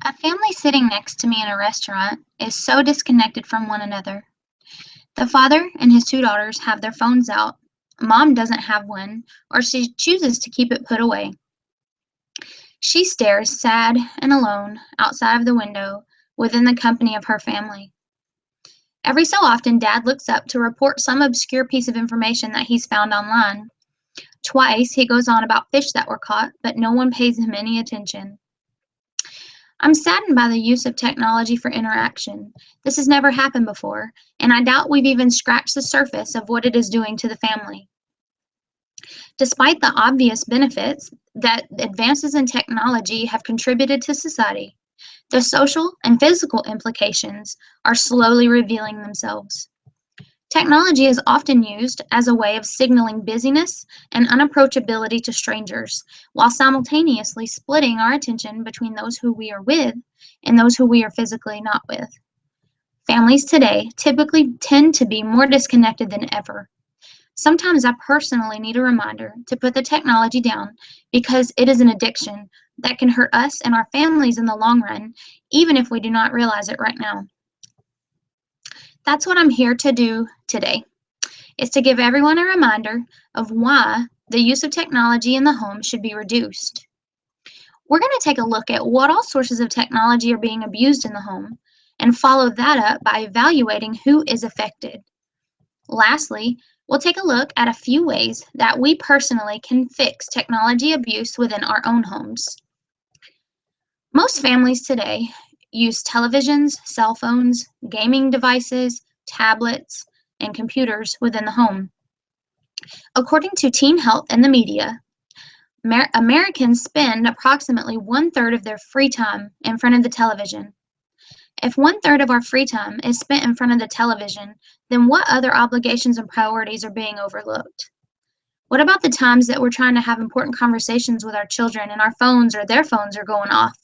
A family sitting next to me in a restaurant is so disconnected from one another. The father and his two daughters have their phones out. Mom doesn't have one, or she chooses to keep it put away. She stares sad and alone outside of the window within the company of her family. Every so often, Dad looks up to report some obscure piece of information that he's found online. Twice, he goes on about fish that were caught, but no one pays him any attention. I'm saddened by the use of technology for interaction. This has never happened before, and I doubt we've even scratched the surface of what it is doing to the family. Despite the obvious benefits that advances in technology have contributed to society, the social and physical implications are slowly revealing themselves. Technology is often used as a way of signaling busyness and unapproachability to strangers, while simultaneously splitting our attention between those who we are with and those who we are physically not with. Families today typically tend to be more disconnected than ever. Sometimes I personally need a reminder to put the technology down because it is an addiction that can hurt us and our families in the long run, even if we do not realize it right now. That's what I'm here to do today, is to give everyone a reminder of why the use of technology in the home should be reduced. We're going to take a look at what all sources of technology are being abused in the home and follow that up by evaluating who is affected. Lastly, we'll take a look at a few ways that we personally can fix technology abuse within our own homes. Most families today use televisions, cell phones, gaming devices, tablets, and computers within the home. According to Teen Health and the media, Americans spend approximately 1/3 of their free time in front of the television. If 1/3 of our free time is spent in front of the television, then what other obligations and priorities are being overlooked? What about the times that we're trying to have important conversations with our children and our phones or their phones are going off?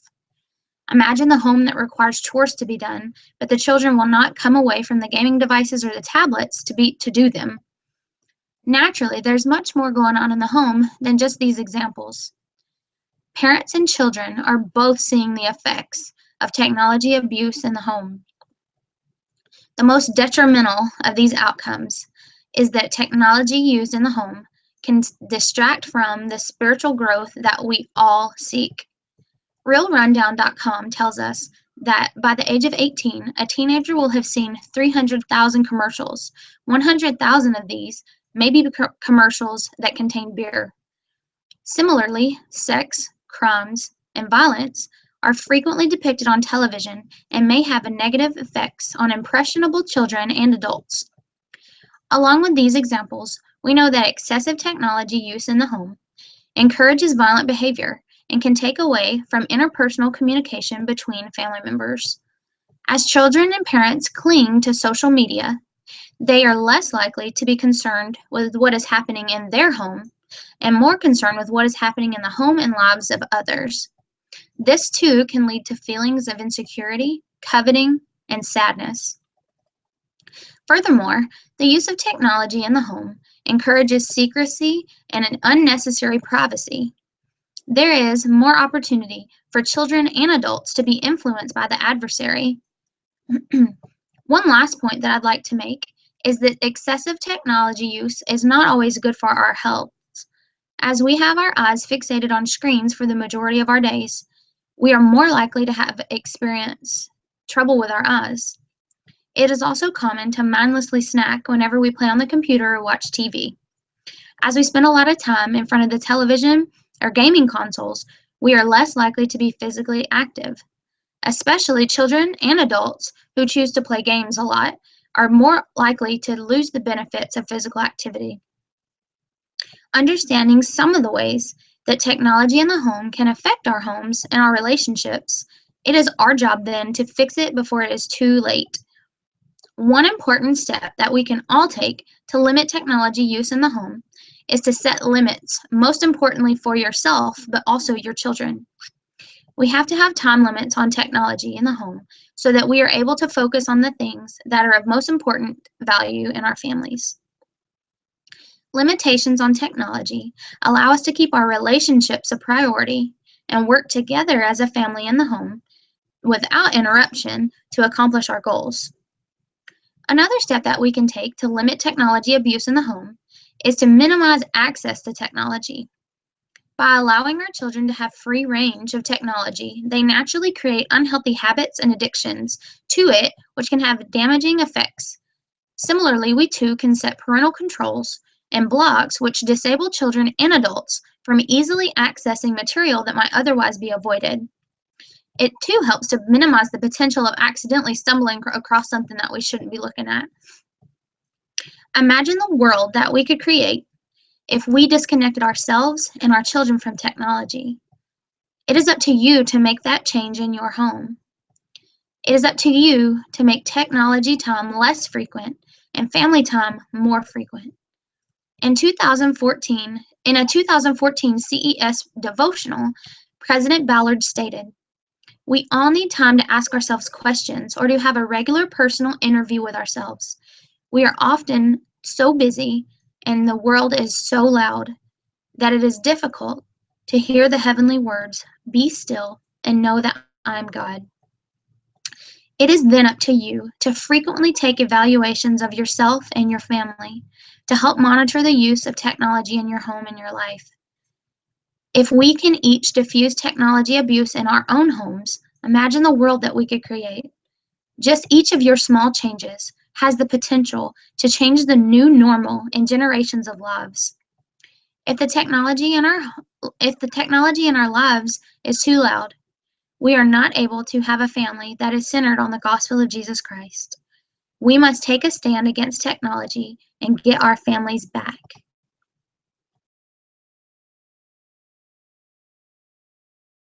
Imagine the home that requires chores to be done, but the children will not come away from the gaming devices or the tablets to do them. Naturally, there's much more going on in the home than just these examples. Parents and children are both seeing the effects of technology abuse in the home. The most detrimental of these outcomes is that technology used in the home can distract from the spiritual growth that we all seek. RealRundown.com tells us that by the age of 18, a teenager will have seen 300,000 commercials. 100,000 of these may be commercials that contain beer. Similarly, sex, crimes, and violence are frequently depicted on television and may have negative effects on impressionable children and adults. Along with these examples, we know that excessive technology use in the home encourages violent behavior and can take away from interpersonal communication between family members. As children and parents cling to social media, they are less likely to be concerned with what is happening in their home and more concerned with what is happening in the home and lives of others. This too can lead to feelings of insecurity, coveting, and sadness. Furthermore, the use of technology in the home encourages secrecy and an unnecessary privacy. There is more opportunity for children and adults to be influenced by the adversary. One last point that I'd like to make is that excessive technology use is not always good for our health. As we have our eyes fixated on screens for the majority of our days, we are more likely to experience trouble with our eyes. It is also common to mindlessly snack whenever we play on the computer or watch TV. As we spend a lot of time in front of the television or gaming consoles, we are less likely to be physically active. Especially children and adults who choose to play games a lot are more likely to lose the benefits of physical activity. Understanding some of the ways that technology in the home can affect our homes and our relationships, it is our job then to fix it before it is too late. One important step that we can all take to limit technology use in the home is to set limits, most importantly for yourself, but also your children. We have to have time limits on technology in the home so that we are able to focus on the things that are of most important value in our families. Limitations on technology allow us to keep our relationships a priority and work together as a family in the home without interruption to accomplish our goals. Another step that we can take to limit technology abuse in the home is to minimize access to technology. By allowing our children to have free range of technology, they naturally create unhealthy habits and addictions to it, which can have damaging effects. Similarly, we too can set parental controls and blocks which disable children and adults from easily accessing material that might otherwise be avoided. It too helps to minimize the potential of accidentally stumbling across something that we shouldn't be looking at. Imagine the world that we could create if we disconnected ourselves and our children from technology. It is up to you to make that change in your home. It is up to you to make technology time less frequent and family time more frequent. In a 2014 CES devotional, President Ballard stated, "We all need time to ask ourselves questions or to have a regular personal interview with ourselves. We are often so busy and the world is so loud that it is difficult to hear the heavenly words, 'Be still and know that I am God.'" It is then up to you to frequently take evaluations of yourself and your family to help monitor the use of technology in your home and your life. If we can each diffuse technology abuse in our own homes, imagine the world that we could create. Just each of your small changes has the potential to change the new normal in generations of lives. If the technology in our lives is too loud, we are not able to have a family that is centered on the gospel of Jesus Christ. We must take a stand against technology and get our families back.